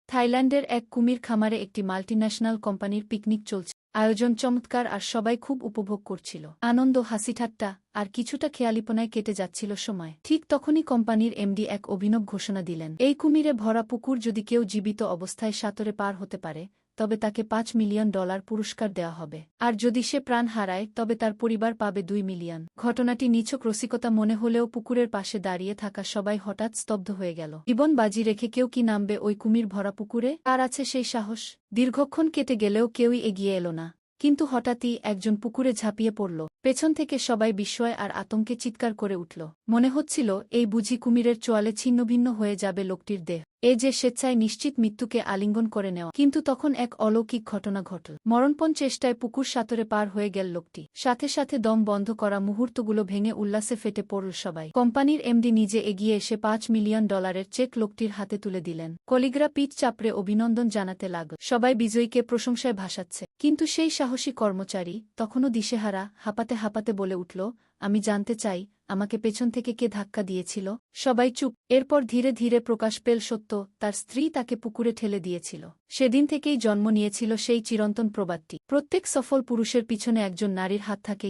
থাইল্যান্ডের এক কুমির খামারে একটি মাল্টিন্যাশনাল কোম্পানির পিকনিক চলছে। আয়োজন চমৎকার আর সবাই খুব উপভোগ করছিল। আনন্দ, হাসিঠাট্টা আর কিছুটা খেয়ালিপনায় কেটে যাচ্ছিল সময়। ঠিক তখনই কোম্পানির এমডি এক অভিনব ঘোষণা দিলেন, এই কুমিরে ভরা পুকুর যদি কেউ জীবিত অবস্থায় সাঁতরে পার হতে পারে তবে তাকে $5 মিলিয়ন পুরস্কার দেওয়া হবে, আর যদি সে প্রাণ হারায় তবে তার পরিবার পাবে $2 মিলিয়ন। ঘটনাটি নিছক রসিকতা মনে হলেও পুকুরের পাশে দাঁড়িয়ে থাকা সবাই হঠাৎ স্তব্ধ হয়ে গেল। জীবন বাজি রেখে কেউ কি নামবে ওই কুমির ভরা পুকুরে? আর আছে সেই সাহস? দীর্ঘক্ষণ কেটে গেলেও কেউই এগিয়ে এলো না। কিন্তু হঠাৎই একজন পুকুরে ঝাঁপিয়ে পড়ল। পেছন থেকে সবাই বিস্ময় আর আতঙ্কে চিৎকার করে উঠল। মনে হচ্ছিল এই বুঝি কুমিরের চোয়ালে ছিন্নভিন্ন হয়ে যাবে লোকটির দেহ। এ যে স্বেচ্ছায় নিশ্চিত মৃত্যুকে আলিঙ্গন করে নেওয়া। কিন্তু তখন এক অলৌকিক ঘটনা ঘটল। মরণপণ চেষ্টায় পুকুর সাঁতরে পার হয়ে গেল লোকটি। সাথে সাথে দম বন্ধ করা মুহূর্তগুলো ভেঙে উল্লাসে ফেটে পড়ল সবাই। কোম্পানির এমডি নিজে এগিয়ে এসে $5 মিলিয়ন চেক লোকটির হাতে তুলে দিলেন। কলিগরা পিঠ চাপড়ে অভিনন্দন জানাতে লাগল। সবাই বিজয়ীকে প্রশংসায় ভাসাচ্ছে। কিন্তু সেই সাহসী কর্মচারী তখনও দিশেহারা, হাঁপাতে হাঁপাতে বলে উঠল, আমি জানতে চাই আমাকে পেছন থেকে কে ধাক্কা দিয়েছিল? সবাই চুপ। এরপর ধীরে ধীরে প্রকাশ পেল সত্য, তার স্ত্রী তাকে পুকুরে ঠেলে দিয়েছিল। সেদিন থেকেই জন্ম নিয়েছিল সেই চিরন্তন প্রবাদটি, প্রত্যেক সফল পুরুষের পিছনে একজন নারীর হাত থাকে।